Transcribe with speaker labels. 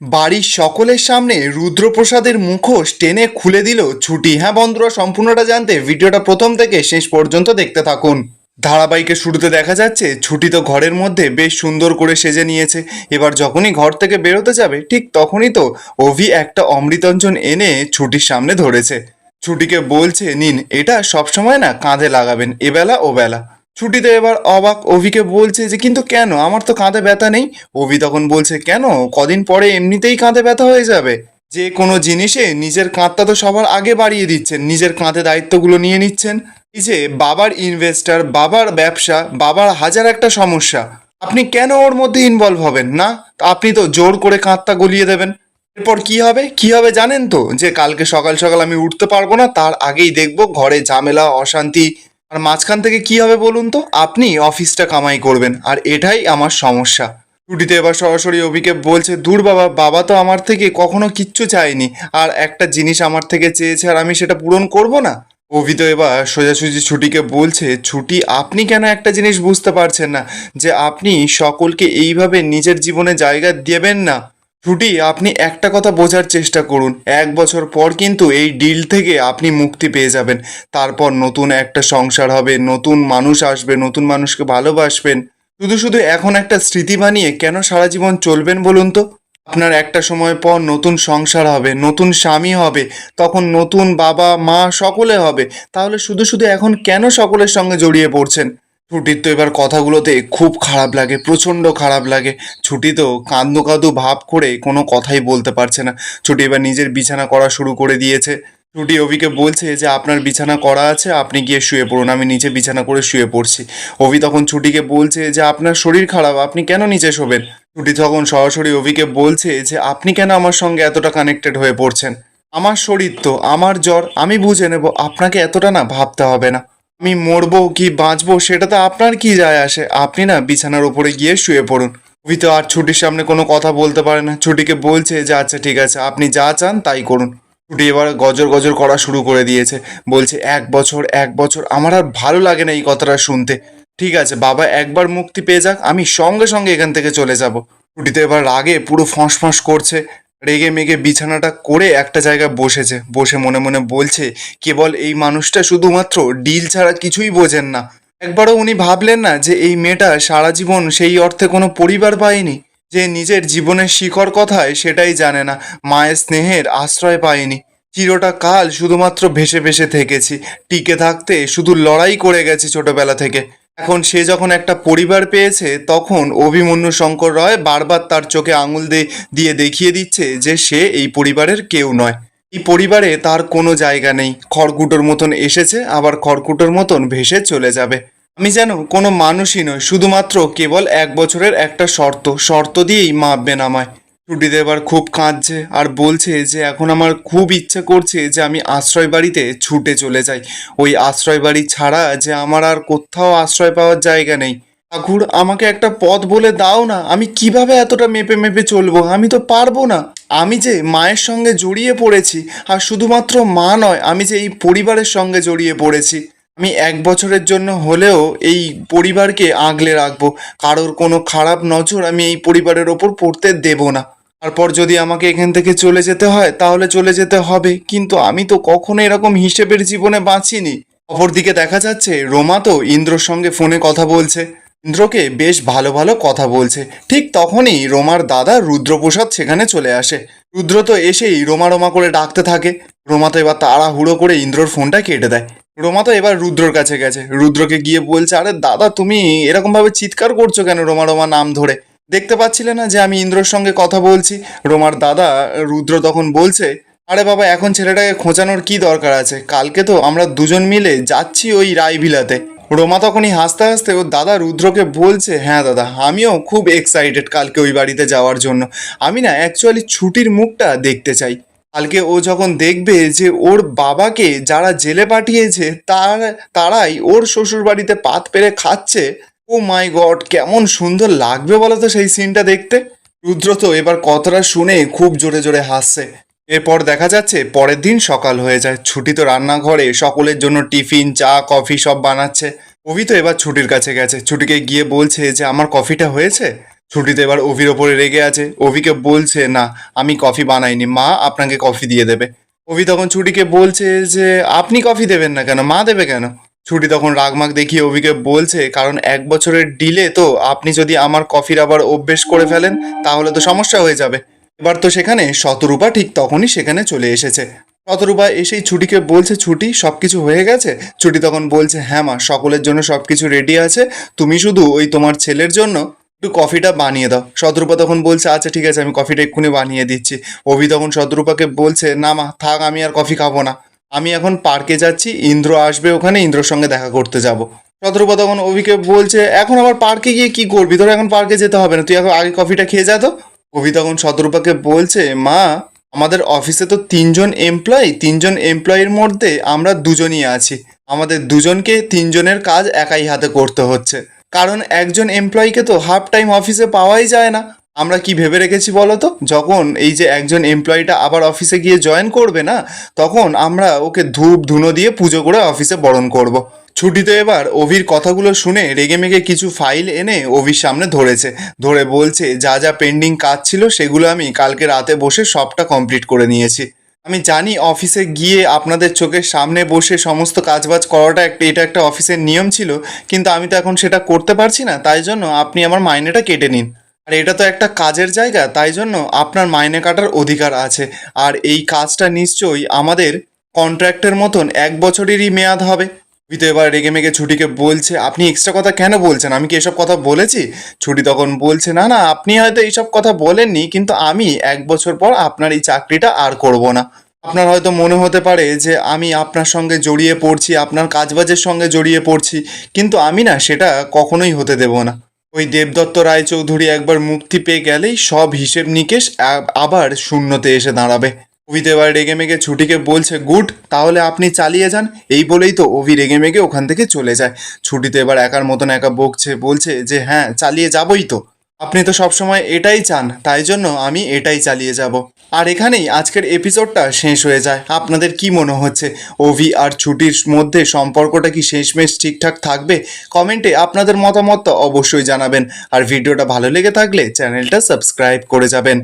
Speaker 1: বাড়ির সকলের সামনে রুদ্রপ্রসাদের মুখোশ টেনে খুলে দিল ছুটি। হ্যাঁ বন্ধুরা, সম্পূর্ণটা জানতে ভিডিওটা প্রথম থেকে শেষ পর্যন্ত দেখতে থাকুন। ধারাবাহিকের শুরুতে দেখা যাচ্ছে ছুটি তো ঘরের মধ্যে বেশ সুন্দর করে সেজে নিয়েছে। এবার যখনই ঘর থেকে বেরোতে যাবে ঠিক তখনই তো অভি একটা অমৃতঞ্জন এনে ছুটির সামনে ধরেছে। ছুটিকে বলছে, নিন, এটা সবসময় না কাঁধে লাগাবেন, এবেলা ওবেলা। ছুটিতে এবার অবাক, অভিকে বলছে যে কিন্তু কেন, আমার তো কাঁধে ব্যথা নেই। অভি তখন বলছে, কেন, কদিন পরে এমনিতেই কাঁধে ব্যথা হয়ে যাবে। যে কোনো জিনিসে নিজের কাঁধটা তো সবার আগে বাড়িয়ে দিচ্ছেন, নিজের কাঁধে দায়িত্বগুলো নিয়ে নিচ্ছেন। এই যে বাবার ইনভেস্টার, বাবার ব্যবসা, বাবার হাজার একটা সমস্যা, আপনি কেন ওর মধ্যে ইনভলভ হবেন না? আপনি তো জোর করে কাঁধটা গলিয়ে দেবেন। এরপর কি হবে, কি হবে জানেন তো? যে কালকে সকাল সকাল আমি উঠতে পারবো না, তার আগেই দেখবো ঘরে ঝামেলা, অশান্তি। আর মাঝখান থেকে কি হবে বলুন তো? আপনি অফিসটা কামাই করবেন, আর এটাই আমার সমস্যা। ছুটিতে এবার সরাসরি অভিকে বলছে, দূর বাবা, বাবা তো আমার থেকে কখনো কিচ্ছু চায়নি, আর একটা জিনিস আমার থেকে চেয়েছে আর আমি সেটা পূরণ করব না। অভি তো এবার সোজাসুজি ছুটিকে বলছে, ছুটি, আপনি কেন একটা জিনিস বুঝতে পারছেন না, যে আপনি সকলকে এইভাবে নিজের জীবনে জায়গা দেবেন না। ছুটি, আপনি একটা কথা বোঝার চেষ্টা করুন, 1 বছর পর কিন্তু এই ডিল থেকে আপনি মুক্তি পেয়ে যাবেন। তারপর নতুন একটা সংসার হবে, নতুন মানুষ আসবে, নতুন মানুষকে ভালোবাসবেন। শুধু শুধু এখন একটা স্মৃতি বানিয়ে কেন সারা জীবন চলবেন বলুন তো? আপনার একটা সময় পর নতুন সংসার হবে, নতুন স্বামী হবে, তখন নতুন বাবা মা সকলে হবে। তাহলে শুধু শুধু এখন কেন সকলের সঙ্গে জড়িয়ে পড়ছেন? ছুটির তো এবার কথাগুলোতে খুব খারাপ লাগে, প্রচণ্ড খারাপ লাগে। ছুটি তো কাঁদো কাঁদো ভাব করে কোনো কথাই বলতে পারছে না। ছুটি এবার নিজের বিছানা করা শুরু করে দিয়েছে। ছুটি অভিকে বলছে যে আপনার বিছানা করা আছে, আপনি গিয়ে শুয়ে পড়ুন, আমি নিচে বিছানা করে শুয়ে পড়ছি। অভি তখন ছুটিকে বলছে যে আপনার শরীর খারাপ, আপনি কেন নিচে শোবেন? ছুটি তখন সরাসরি অভিকে বলছে যে আপনি কেন আমার সঙ্গে এতটা কানেক্টেড হয়ে পড়ছেন? আমার শরীর তো, আমার জ্বর, আমি বুঝে নেব, আপনাকে এতটা না ভাবতে হবে না। আমি মরবো কি বাঁচবো সেটা তো আপনার কি যায় আসে, আপনি না বিছানার উপরে গিয়ে শুয়ে পড়ুন। অভি তো আর ছুটির সামনে কোনো কথা বলতে পারে না। ছুটিকে বলছে যে আচ্ছা ঠিক আছে, আপনি যা চান তাই করুন। ছুটি এবার গজর গজর করা শুরু করে দিয়েছে। বলছে, 1 বছর, 1 বছর, আমার আর ভালো লাগে না এই কথাটা শুনতে। ঠিক আছে বাবা, একবার মুক্তি পেয়ে যাক, আমি সঙ্গে সঙ্গে এখান থেকে চলে যাব। ছুটি তো এবার রাগে পুরো ফোঁস ফোঁস করছে। রেগে মেগে বিছানাটা করে একটা জায়গায় বসেছে, বসে মনে মনে বলছে, কেবল এই মানুষটা শুধুমাত্র ডিল ছাড়া কিছুই বোঝেন না। একবারও উনি ভাবলেন না যে এই মেয়েটা সারা জীবন সেই অর্থে কোনো পরিবার পায়নি, যে নিজের জীবনের শিকড় কথায় সেটাই জানে না, মায়ের স্নেহের আশ্রয় পায়নি। চিরটা কাল শুধুমাত্র ভেসে ভেসে থেকেছি, টিকে থাকতে শুধু লড়াই করে গেছি ছোটবেলা থেকে। এখন সে যখন একটা পরিবার পেয়েছে, তখন অভিমন্যু শঙ্কর রয় বারবার তার চোখে আঙুল দিয়ে দেখিয়ে দিচ্ছে যে সে এই পরিবারের কেউ নয়। এই পরিবারে তার কোনো জায়গা নেই। খড়কুটোর মতন এসেছে, আবার খড়কুটোর মতন ভেসে চলে যাবে। আমি যেন কোনো মানুষই নয়, শুধুমাত্র কেবল 1 বছরের একটা শর্ত, শর্ত দিয়েই মাপবেন আমায়। ছুটিতে এবার খুব কাঁদছে আর বলছে যে এখন আমার খুব ইচ্ছে করছে যে আমি আশ্রয় বাড়িতে ছুটে চলে যাই। ওই আশ্রয় বাড়ি ছাড়া যে আমার আর কোথাও আশ্রয় পাওয়ার জায়গা নেই। ঠাকুর, আমাকে একটা পথ বলে দাও না, আমি কিভাবে এতটা মেপে মেপে চলবো? আমি তো পারবো না। আমি যে মায়ের সঙ্গে জড়িয়ে পড়েছি, আর শুধুমাত্র মা নয়, আমি যে এই পরিবারের সঙ্গে জড়িয়ে পড়েছি। আমি 1 বছরের জন্য হলেও এই পরিবারকে আগলে রাখবো। কারোর কোনো খারাপ নজর আমি এই পরিবারের ওপর পড়তে দেব না। তারপর যদি আমাকে এখান থেকে চলে যেতে হয় তাহলে চলে যেতে হবে, কিন্তু আমি তো কখনো এরকম হিসেবের জীবনে বাঁচিনি। অপরদিকে দেখা যাচ্ছে রোমা তো ইন্দ্রর সঙ্গে ফোনে কথা বলছে, ইন্দ্রকে বেশ ভালো ভালো কথা বলছে। ঠিক তখনই রোমার দাদা রুদ্রপ্রসাদ সেখানে চলে আসে। রুদ্র তো এসেই রোমা রোমা করে ডাকতে থাকে। রোমা তো এবার তাড়াহুড়ো করে ইন্দ্রর ফোনটা কেটে দেয়। রোমা তো এবার রুদ্রর কাছে গেছে, রুদ্রকে গিয়ে বলছে, আরে দাদা, তুমি এরকম ভাবে চিৎকার করছো কেন রোমা রোমা নাম ধরে? দেখতে পাচ্ছিলে না যে আমি ইন্দ্রর সঙ্গে কথা বলছি? রোমার দাদা রুদ্র তখন বলছে, আরে বাবা, এখন ছেলেটাকে খোঁচানোর কি দরকার আছে? কালকে তো আমরা দুজন মিলে যাচ্ছি ওই রায়ভিলাতে। রোমা তখনই হাসতে হাসতে ওর দাদা রুদ্রকে বলছে, হ্যাঁ দাদা, আমিও খুব এক্সাইটেড কালকে ওই বাড়িতে যাওয়ার জন্য। আমি না অ্যাকচুয়ালি ছুটির মুখটা দেখতে চাই। কালকে ও যখন দেখবে যে ওর বাবাকে যারা জেলে পাঠিয়েছে তারাই ওর শ্বশুর বাড়িতে পাত পেরে খাচ্ছে, ও মাই গড, কেমন সুন্দর লাগবে বলো তো সেই সিনটা দেখতে। রুদ্র তো এবার কথাটা শুনে খুব জোরে জোরে হাসছে। এরপর দেখা যাচ্ছে পরের দিন সকাল হয়ে যায়। ছুটি তো রান্নাঘরে সকলের জন্য টিফিন, চা, কফি সব বানাচ্ছে। অভি তো এবার ছুটির কাছে গেছে, ছুটিকে গিয়ে বলছে যে আমার কফিটা হয়েছে? ছুটিতে এবার অভির ওপরে রেগে আছে, অভিকে বলছে না আমি কফি বানাইনি, মা আপনাকে কফি দিয়ে দেবে। অভি তখন ছুটিকে বলছে যে আপনি কফি দেবেন না কেন, মা দেবে কেন। ছুটি তখন রাগমাগ দেখিয়ে অভিকে বলছে কারণ 1 বছরের ডিলে তো, আপনি যদি আমার কফির আবার অভ্যেস করে ফেলেন তাহলে তো সমস্যা হয়ে যাবে। এবার তো সেখানে শতরূপা ঠিক তখনই সেখানে চলে এসেছে। শতরূপা এসেই ছুটিকে বলছে ছুটি সব কিছু হয়ে গেছে। ছুটি তখন বলছে হ্যাঁ মা, সকলের জন্য সব কিছু রেডি আছে, তুমি শুধু ওই তোমার ছেলের জন্য একটু কফিটা বানিয়ে দাও। শতরূপা তখন বলছে আচ্ছা ঠিক আছে, আমি কফিটা এক্ষুনি বানিয়ে দিচ্ছি। অভি তখন শতরূপাকে বলছে না মা থাক, আমি আর কফি খাবো না, আমি এখন পার্কে যাচ্ছি, ইন্দ্র আসবে, ওখানে ইন্দ্রর সঙ্গে দেখা করতে যাব। শতরূপা তখন অভিকে বলছে এখন আবার পার্কে গিয়ে কি করবি, তোর এখন পার্কে যেতে হবে না, তুই এখন আগে কফিটা খেয়ে যা তো। অভি তখন শতরূপাকে বলছে মা আমাদের অফিসে তো 3জন এমপ্লয়ি, 3জন এমপ্লয়ির মধ্যে আমরা দুজনই আছি, আমাদের দুজনকে 3জনের কাজ একাই হাতে করতে হচ্ছে, কারণ একজন এমপ্লয়িকে তো হাফ টাইম অফিসে পাওয়াই যায় না। আমরা কি ভেবে রেখেছি বলো তো, যখন এই যে একজন এমপ্লয়িটা আবার অফিসে গিয়ে জয়েন করবে না, তখন আমরা ওকে ধূপ ধুনো দিয়ে পুজো করে অফিসে বরণ করব। ছুটিতে এবার অভির কথাগুলো শুনে রেগেমেগে কিছু ফাইল এনে অভির সামনে ধরেছে, ধরে বলছে যা যা পেন্ডিং কাজ ছিল সেগুলো আমি কালকে রাতে বসে সবটা কমপ্লিট করে নিয়েছি। আমি জানি অফিসে গিয়ে আপনাদের চোখের সামনে বসে সমস্ত কাজবাজ করাটা এটা একটা অফিসের নিয়ম ছিল, কিন্তু আমি তো এখন সেটা করতে পারছি না, তাই জন্য আপনি আমার মাইনেটা কেটে নিন। আর এটা তো একটা কাজের জায়গা, তাই জন্য আপনার মাইনে কাটার অধিকার আছে। আর এই কাজটা নিশ্চয়ই আমাদের কন্ট্রাক্টের মতন 1 বছরেরই মেয়াদ হবে। অভি তো এবার রেগে মেগে ছুটিকে বলছে আপনি এক্সট্রা কথা কেন বলছেন, আমি কি এসব কথা বলেছি। ছুটি তখন বলছে না না, আপনি হয়তো এইসব কথা বলেননি, কিন্তু আমি 1 বছর পর আপনার এই চাকরিটা আর করব না। আপনার হয়তো মনে হতে পারে যে আমি আপনার সঙ্গে জড়িয়ে পড়ছি, আপনার কাজবাজের সঙ্গে জড়িয়ে পড়ছি, কিন্তু আমি না সেটা কখনোই হতে দেব না। ওই দেবদত্ত রায়চৌধুরী একবার মুক্তি পেয়ে গেলেই সব হিসেব নিকেশ আবার শূন্যতে এসে দাঁড়াবে। অভি তো এবার রেগে মেগে ছুটিকে বলছে গুড, তাহলে আপনি চালিয়ে যান। এই বলেই তো অভি রেগে মেগে ওখান থেকে চলে যায়। ছুটিতে এবার একার মতন একা বকছে, বলছে যে হ্যাঁ চালিয়ে যাবই তো, আপনি তো সবসময় এটাই চান, তাই জন্য আমি এটাই চালিয়ে যাব। আর এখানেই আজকের এপিসোডটা শেষ হয়ে যায়। আপনাদের কি মনে হচ্ছে, অভি আর ছুটির মধ্যে সম্পর্কটা কি শেষমেশ ঠিকঠাক থাকবে? কমেন্টে আপনাদের মতামত অবশ্যই জানাবেন। আর ভিডিওটা ভালো লেগে থাকলে চ্যানেলটা সাবস্ক্রাইব করে যাবেন।